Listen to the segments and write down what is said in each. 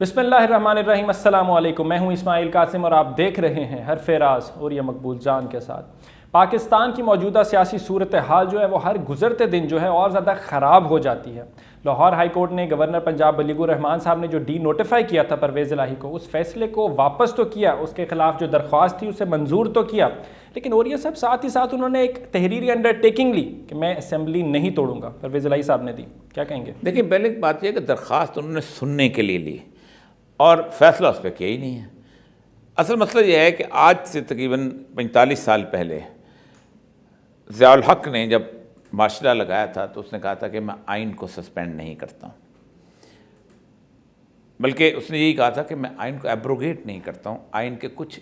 بسم اللہ الرحمن الرحیم، السلام علیکم۔ میں ہوں اسماعیل قاسم اور آپ دیکھ رہے ہیں حرف راز اور یہ مقبول جان کے ساتھ۔ پاکستان کی موجودہ سیاسی صورتحال جو ہے وہ ہر گزرتے دن جو ہے اور زیادہ خراب ہو جاتی ہے۔ لاہور ہائی کورٹ نے گورنر پنجاب بلیغ الرحمان صاحب نے جو ڈی نوٹیفائی کیا تھا پرویز الہی کو، اس فیصلے کو واپس تو کیا، اس کے خلاف جو درخواست تھی اسے منظور تو کیا، لیکن اور یہ سب ساتھ ہی ساتھ انہوں نے ایک تحریری انڈرٹیکنگ لی کہ میں اسمبلی نہیں توڑوں گا۔ پرویز الہی صاحب نے دی، کیا کہیں گے؟ دیکھیں، پہلے بات یہ ہے کہ درخواست انہوں نے سننے کے لیے لی اور فیصلہ اس پہ کیا ہی نہیں ہے۔ اصل مسئلہ یہ ہے کہ آج سے تقریباً 45 سال پہلے ضیاء الحق نے جب مارشل لا لگایا تھا تو اس نے کہا تھا کہ میں آئین کو سسپینڈ نہیں کرتا ہوں، بلکہ اس نے یہی کہا تھا کہ میں آئین کو ایبروگیٹ نہیں کرتا ہوں، آئین کے کچھ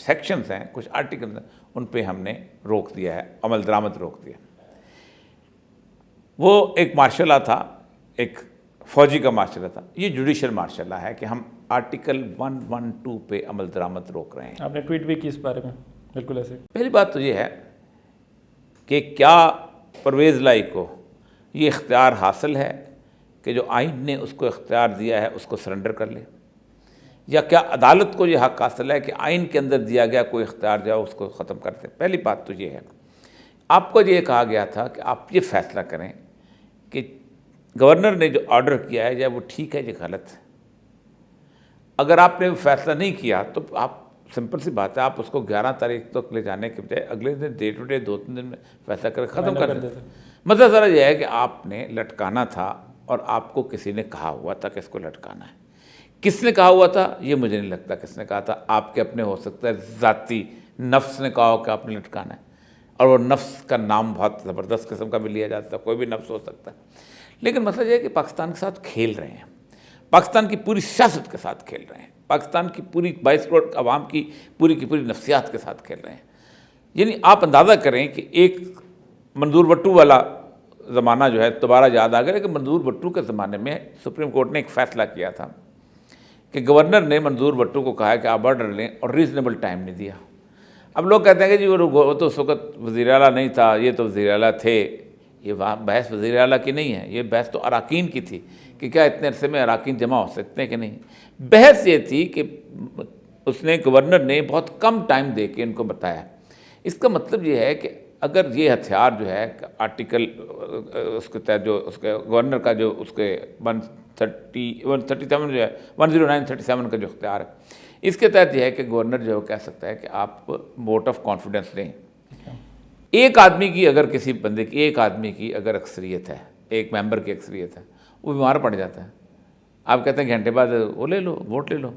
سیکشنز ہیں، کچھ آرٹیکلز ہیں، ان پہ ہم نے روک دیا ہے، عمل درآمد روک دیا۔ وہ ایک مارشل لا تھا، ایک فوجی کا مارشل لا تھا، یہ جوڈیشل مارشل لا ہے کہ ہم آرٹیکل 112 پہ عمل درآمد روک رہے ہیں۔ آپ نے ٹویٹ بھی کی اس بارے میں، بالکل ایسے۔ پہلی بات تو یہ ہے کہ کیا پرویز الہی کو یہ اختیار حاصل ہے کہ جو آئین نے اس کو اختیار دیا ہے اس کو سرنڈر کر لے، یا کیا عدالت کو یہ حق حاصل ہے کہ آئین کے اندر دیا گیا کوئی اختیار جاؤ اس کو ختم کر دے؟ پہلی بات تو یہ ہے۔ آپ کو یہ کہا گیا تھا کہ آپ یہ فیصلہ کریں کہ گورنر نے جو آرڈر کیا ہے یا وہ ٹھیک ہے یا غلط ہے۔ اگر آپ نے وہ فیصلہ نہیں کیا تو آپ سمپل سی بات ہے، آپ اس کو 11 تاریخ تک لے جانے کے بجائے اگلے دن ڈے ٹو ڈے 2-3 دن میں فیصلہ کر ختم کر دیتے۔ مطلب ذرا یہ ہے کہ آپ نے لٹکانا تھا اور آپ کو کسی نے کہا ہوا تھا کہ اس کو لٹکانا ہے۔ کس نے کہا ہوا تھا یہ مجھے نہیں لگتا کس نے کہا تھا، آپ کے اپنے ہو سکتا ہے ذاتی نفس نے کہا ہو کہ آپ نے لٹکانا ہے، اور وہ نفس کا نام بہت زبردست قسم کا بھی لیا جاتا ہے، کوئی بھی نفس ہو سکتا ہے۔ لیکن مسئلہ یہ ہے کہ پاکستان کے ساتھ کھیل رہے ہیں، پاکستان کی پوری سیاست کے ساتھ کھیل رہے ہیں، پاکستان کی پوری 22 کروڑ عوام کی پوری نفسیات کے ساتھ کھیل رہے ہیں۔ یعنی آپ اندازہ کریں کہ ایک منظور بٹو والا زمانہ جو ہے دوبارہ یاد آ گیا کہ منظور بٹو کے زمانے میں سپریم کورٹ نے ایک فیصلہ کیا تھا کہ گورنر نے منظور بٹو کو کہا ہے کہ آپ آرڈر لیں اور ریزنیبل ٹائم نہیں دیا۔ اب لوگ کہتے ہیں کہ جی وہ تو اس وقت وزیر اعلیٰ نہیں تھا، یہ تو وزیر اعلیٰ تھے۔ یہ بحث وزیر اعلیٰ کی نہیں ہے، یہ بحث تو اراکین کی تھی کہ کیا اتنے عرصے میں اراکین جمع ہو سکتے ہیں کہ نہیں۔ بحث یہ تھی کہ اس نے گورنر نے بہت کم ٹائم دے کے ان کو بتایا۔ اس کا مطلب یہ ہے کہ اگر یہ ہتھیار جو ہے آرٹیکل اس کے تحت جو اس کے گورنر کا جو اس کے 137 جو ہے 10937 کا جو اختیار ہے، اس کے تحت یہ ہے کہ گورنر جو کہہ سکتا ہے کہ آپ ووٹ آف کانفیڈنس دیں۔ ایک آدمی کی اگر کسی بندے کی ایک آدمی کی اگر اکثریت ہے، ایک ممبر کی اکثریت ہے، وہ بیمار پڑ جاتا ہے، آپ کہتے ہیں گھنٹے بعد وہ لے لو، ووٹ لے لو۔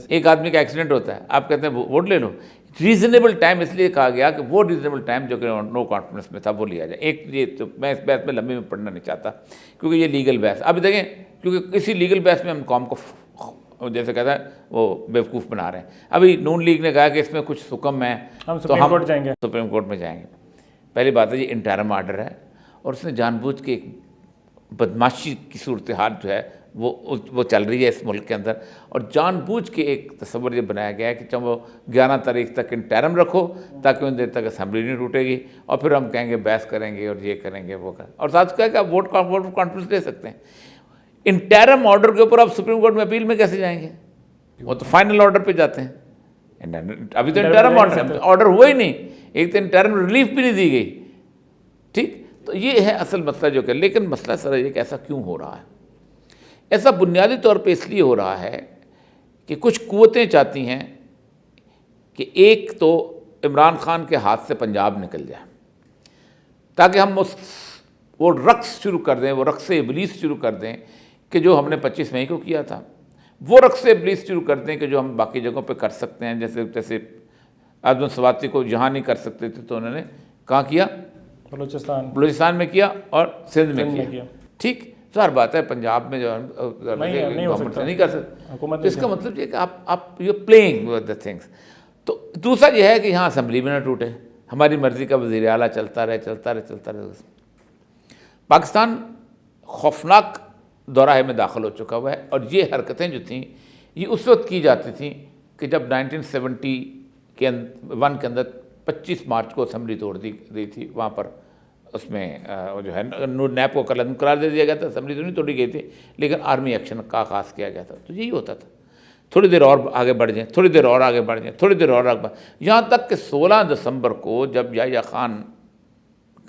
ایک آدمی کا ایکسیڈنٹ ہوتا ہے، آپ کہتے ہیں ووٹ لے لو۔ ریزنیبل ٹائم اس لیے کہا گیا کہ وہ ریزنیبل ٹائم جو کہ نو کانفیڈنس میں تھا وہ لیا جائے۔ ایک یہ تو میں اس بحث میں لمبے میں پڑھنا نہیں چاہتا کیونکہ یہ لیگل بحث، اب دیکھیں کیونکہ اسی لیگل بحث میں ہم قوم کو جیسے کہتا ہے وہ بیوقوف بنا رہے ہیں۔ ابھی نون لیگ نے کہا کہ اس میں کچھ حکم ہے تو ہم سپریم کورٹ میں جائیں گے۔ پہلی بات ہے یہ انٹرم آرڈر ہے اور اس نے جان بوجھ کے ایک بدماشی کی صورتحال جو ہے وہ چل رہی ہے اس ملک کے اندر، اور جان بوجھ کے ایک تصور یہ بنایا گیا ہے کہ چاہے وہ 11 تاریخ تک انٹرم رکھو تاکہ ان دیر تک اسمبلی نہیں ٹوٹے گی، اور پھر ہم کہیں گے بحث کریں گے اور یہ کریں گے وہ کریں، اور ساتھ کہا کہ آپ ووٹ کانفیڈنس دے سکتے ہیں۔ انٹرم آرڈر کے اوپر آپ سپریم کورٹ میں اپیل میں کیسے جائیں گے؟ وہ تو فائنل آرڈر پہ جاتے ہیں۔ ابھی تو انٹرم آرڈر ہوا ہی نہیں، ایک تو انٹرم ریلیف بھی نہیں دی گئی، ٹھیک؟ تو یہ ہے اصل مسئلہ جو کہ، لیکن مسئلہ سر یہ کہ ایسا کیوں ہو رہا ہے؟ ایسا بنیادی طور پہ اس لیے ہو رہا ہے کہ کچھ قوتیں چاہتی ہیں کہ ایک تو عمران خان کے ہاتھ سے پنجاب نکل جائے تاکہ ہم وہ رقص شروع کر دیں، وہ رقص ابلیس شروع کر دیں کہ جو ہم نے 25 مئی کو کیا تھا، وہ رقص ابلیس شروع کر دیں کہ جو ہم باقی جگہوں پہ کر سکتے ہیں، جیسے اعظم سواتی کو جہاں نہیں کر سکتے تھے تو انہوں نے کہاں کیا؟ بلوچستان میں کیا اور سندھ میں کیا، ٹھیک؟ ظاہر بات ہے پنجاب میں جو گورنمنٹ نہیں کر سکتے، اس کا مطلب یہ کہ آپ you playing with the things. تو دوسرا یہ ہے کہ یہاں اسمبلی میں نہ ٹوٹے، ہماری مرضی کا وزیر اعلیٰ چلتا رہے۔ پاکستان خوفناک دوراہے میں داخل ہو چکا ہوا ہے، اور یہ حرکتیں جو تھیں یہ اس وقت کی جاتی تھیں کہ جب 1971 کے اندر 25 مارچ کو اسمبلی توڑ دی گئی تھی، وہاں پر اس میں جو ہے نیب کو قلم قرار دے دیا گیا تھا، اسمبلی تو نہیں توڑی گئی تھی، لیکن آرمی ایکشن کا آغاز کیا گیا تھا. تو یہی ہوتا تھا، تھوڑی دیر اور آگے بڑھ جائیں، تھوڑی دیر اور آگے بڑھ جائیں، تھوڑی دیر اور آگے یہاں تک کہ 16 دسمبر کو جب یحییٰ خان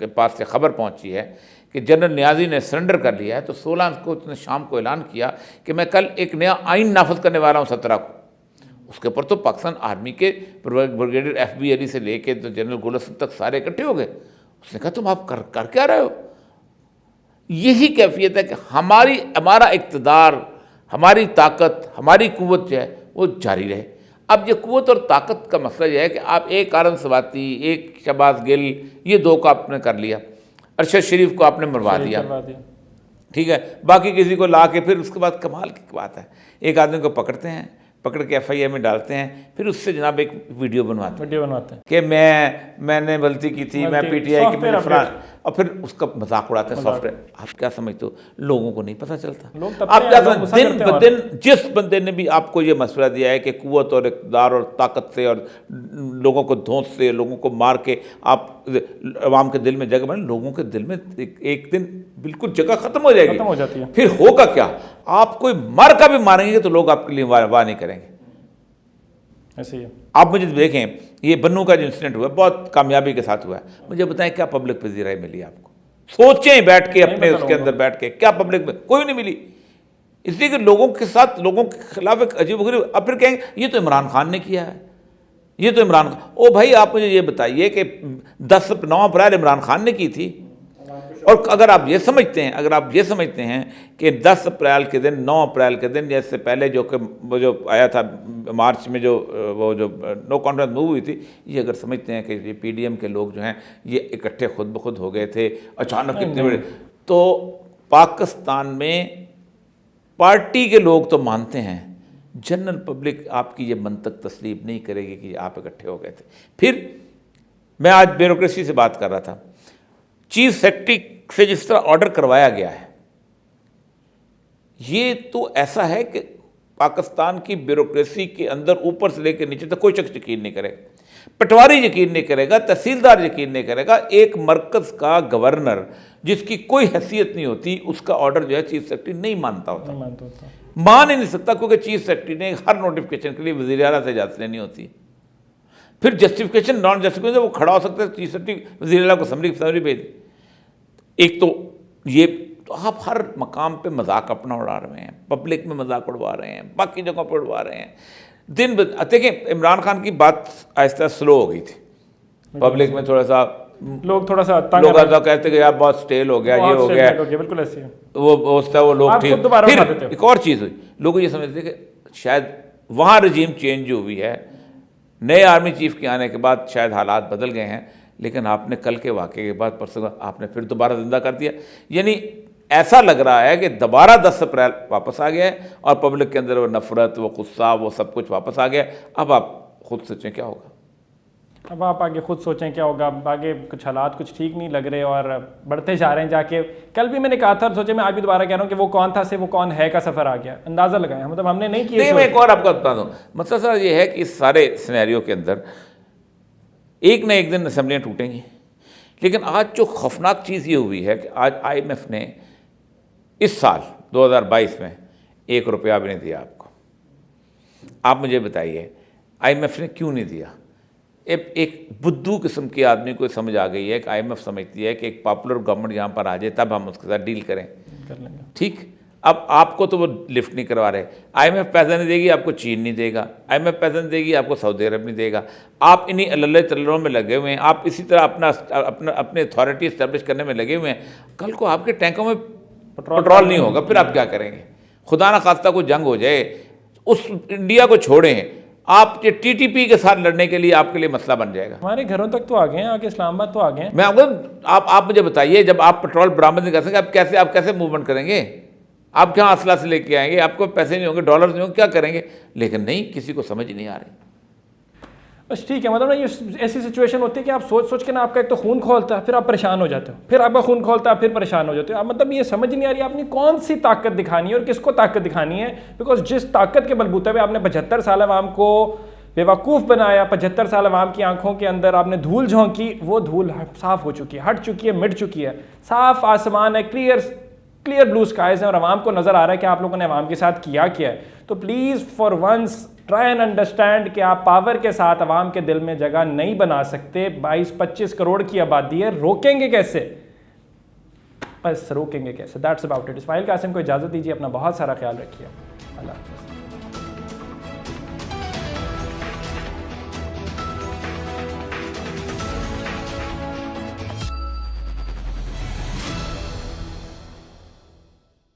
کے پاس سے خبر پہنچی ہے کہ جنرل نیازی نے سرنڈر کر لیا ہے، تو 16 کو اس نے شام کو اعلان کیا کہ میں کل ایک نیا آئین نافذ کرنے والا ہوں 17 کو. اس کے اوپر تو پاکستان آرمی کے بریگیڈیئر ایف بی علی سے لے کے تو جنرل گولسن تک سارے اکٹھے ہو گئے. اس نے کہا تم آپ کر کیا رہے ہو؟ یہی کیفیت ہے کہ ہمارا اقتدار، ہماری طاقت، ہماری قوت جو ہے وہ جاری رہے. اب یہ قوت اور طاقت کا مسئلہ یہ ہے کہ آپ ایک آرن سواتی، ایک شہباز گل، یہ 2 کو آپ نے کر لیا، ارشد شریف کو آپ نے مروا دیا، ٹھیک ہے، باقی کسی کو لا کے پھر اس کے بعد کمال کی بات ہے، ایک آدمی کو پکڑتے ہیں، پکڑ کے ایف آئی اے میں ڈالتے ہیں، پھر اس سے جناب ایک ویڈیو بنواتے ہیں کہ میں نے غلطی کی تھی، میں پی ٹی آئی کی میں نے فلاں، اور پھر اس کا مذاق اڑاتے ہیں سافٹ ویئر. آپ کیا سمجھتے ہو؟ لوگوں کو نہیں پتہ چلتا. آپ کیا سمجھتے دن بدن جس بندے نے بھی آپ کو یہ مشورہ دیا ہے کہ قوت اور اقتدار اور طاقت سے اور لوگوں کو دھونس سے، لوگوں کو مار کے آپ عوام کے دل میں جگہ بنائیں، لوگوں کے دل میں ایک دن بالکل جگہ ختم ہو جائے گی. پھر ہوگا کیا؟ آپ کوئی مار کا بھی ماریں گے تو لوگ آپ کے لیے واہ نہیں کریں گے. ایسے ہی آپ مجھے دیکھیں، یہ بنو کا جو انسیڈنٹ ہوا بہت کامیابی کے ساتھ ہوا ہے. مجھے بتائیں کیا پبلک پذیرائی رائے ملی آپ کو؟ سوچیں بیٹھ کے اپنے اس کے اندر بیٹھ کے، کیا پبلک میں کوئی نہیں ملی. اس لیے کہ لوگوں کے ساتھ، لوگوں کے خلاف ایک عجیب و غریب. اب پھر کہیں گے یہ تو عمران خان نے کیا ہے، یہ تو عمران خان. او بھائی آپ مجھے یہ بتائیے کہ 9 اپریل عمران خان نے کی تھی. اور اگر آپ یہ سمجھتے ہیں کہ 10 اپریل کے دن، 9 اپریل کے دن، یا اس سے پہلے جو آیا تھا مارچ میں وہ جو نو کانفیڈنس موو ہوئی تھی، یہ اگر سمجھتے ہیں کہ یہ پی ڈی ایم کے لوگ جو ہیں یہ اکٹھے خود بخود ہو گئے تھے اچانک اتنے بڑے، تو پاکستان میں پارٹی کے لوگ تو مانتے ہیں، جنرل پبلک آپ کی یہ منطق تسلیم نہیں کرے گی کہ آپ اکٹھے ہو گئے تھے. پھر میں آج بیوروکریسی سے بات کر رہا تھا، چیف سیکرٹری سے جس طرح آرڈر کروایا گیا ہے، یہ تو ایسا ہے کہ پاکستان کی بیوروکریسی کے اندر اوپر سے لے کے نیچے تک کوئی شخص یقین نہیں کرے گا. پٹواری یقین نہیں کرے گا، تحصیلدار یقین نہیں کرے گا. ایک مرکز کا گورنر جس کی کوئی حیثیت نہیں ہوتی، اس کا آرڈر جو ہے چیف سیکرٹری نہیں مانتا ہوتا، مان ہی نہیں سکتا، کیونکہ چیف سیکرٹری نے ہر نوٹیفکیشن کے لیے وزیر اعلیٰ سے اجازت لینی ہوتی. پھر جسٹیفکیشن نان جسٹیفکیشن وہ کھڑا ہو سکتا ہے، چیف سیکرٹری وزیر اعلیٰ کو اسمبلی بھیج. ایک تو یہ تو آپ ہر مقام پہ مذاق اپنا اڑا رہے ہیں، پبلک میں مذاق اڑوا رہے ہیں، باقی جگہوں پہ اڑوا رہے ہیں. دیکھیں عمران خان کی بات آہستہ سلو ہو گئی تھی، پبلک میں تھوڑا سا لوگ ایسا کہتے کہ یار بہت سٹیل ہو گیا، یہ ہو گیا، بالکل ایسے وہ لوگ ٹھیک. پھر ایک اور چیز ہوئی، لوگ یہ سمجھتے کہ شاید وہاں رجیم چینج جو ہوئی ہے، نئے آرمی چیف کے آنے کے بعد شاید حالات بدل گئے ہیں، لیکن آپ نے کل کے واقعے کے بعد پرسوں آپ نے پھر دوبارہ زندہ کر دیا. یعنی ایسا لگ رہا ہے کہ دوبارہ 10 اپریل واپس آ گیا ہے، اور پبلک کے اندر وہ نفرت، وہ غصہ، وہ سب کچھ واپس آ گیا. اب آپ خود سوچیں کیا ہوگا. اب آپ آگے خود سوچیں کیا ہوگا. آگے کچھ حالات کچھ ٹھیک نہیں لگ رہے اور بڑھتے جا رہے ہیں. جا کے کل بھی میں نے کہا تھا، سوچے میں آج بھی دوبارہ کہہ رہا ہوں کہ وہ کون تھا سے وہ کون ہے کا سفر آ گیا. اندازہ لگائیں، مطلب ہم نے نہیں کیا. میں ایک اور آپ کو بتا دوں، مسئلہ سر یہ ہے کہ اس سارے سینیریو کے اندر ایک نہ ایک دن اسمبلیاں ٹوٹیں گی. لیکن آج جو خوفناک چیز یہ ہوئی ہے کہ آج آئی ایم ایف نے اس سال 2022 میں 1 روپیہ بھی نہیں دیا آپ کو. آپ مجھے بتائیے آئی ایم ایف نے کیوں نہیں دیا؟ ایک بدھو قسم کے آدمی کو سمجھ آ گئی ہے کہ آئی ایم ایف سمجھتی ہے کہ ایک پاپولر گورنمنٹ یہاں پر آ جائے تب ہم اس کے ساتھ ڈیل کریں. ٹھیک، اب آپ کو تو وہ لفٹ نہیں کروا رہے. آئی ایم ایف پیسہ نہیں دے گی آپ کو، چین نہیں دے گا. آئی ایم ایف پیسہ نہیں دے گی آپ کو، سعودی عرب نہیں دے گا. آپ انہیں اللہ تلروں میں لگے ہوئے ہیں. آپ اسی طرح اپنے اتھارٹی اسٹیبلش کرنے میں لگے ہوئے ہیں. کل کو آپ کے ٹینکوں میں پٹرول نہیں ہوگا، پھر آپ کیا کریں گے؟ خدا نہ خواستہ کوئی جنگ ہو جائے، اس انڈیا کو چھوڑیں، آپ کے ٹی ٹی پی کے ساتھ لڑنے کے لیے آپ کے لیے مسئلہ بن جائے گا. ہمارے گھروں تک تو آ گئے ہیں، آگے اسلام آباد تو آ گئے ہیں. میں آپ مجھے بتائیے، جب آپ پٹرول برآمد نہیں کر سکیں، آپ کیسے موومنٹ کریں گے؟ آپ کہاں اسلحہ سے لے کے آئیں گے؟ آپ کو پیسے نہیں ہوں گے، ڈالرز نہیں ہوں گے، کیا کریں گے؟ لیکن نہیں، کسی کو سمجھ نہیں آ رہی. بس ٹھیک ہے، مطلب یہ ایسی سچویشن ہوتی ہے کہ آپ سوچ کے نا آپ کا ایک تو خون کھولتا ہے، پھر آپ پریشان ہو جاتے ہو، پھر آپ کا خون کھولتا ہے، پھر پریشان ہو جاتے ہو. مطلب یہ سمجھ نہیں آ رہی آپ نے کون سی طاقت دکھانی ہے اور کس کو طاقت دکھانی ہے. بیکاز جس طاقت کے بلبوتے پہ آپ نے 75 سال عوام کو بیوقوف بنایا. 75 سال عوام کی آنکھوں کے اندر آپ نے دھول جھونکی, وہ دھول صاف ہو چکی ہے, ہٹ چکی ہے, مٹ چکی ہے. صاف آسمان ہے, کلیئر بلو اسکائز ہیں, اور عوام کو نظر آ رہا ہے کہ آپ لوگوں نے عوام کے ساتھ کیا ہے. تو please for once try and understand کہ آپ پاور کے ساتھ عوام کے دل میں جگہ نہیں بنا سکتے. 22-25 کروڑ کی آبادی ہے, روکیں گے کیسے؟ بس روکیں گے کیسے؟ That's about it. Ismail Qasim کو اجازت دیجیے, اپنا بہت سارا خیال رکھیے. اللہ حافظ.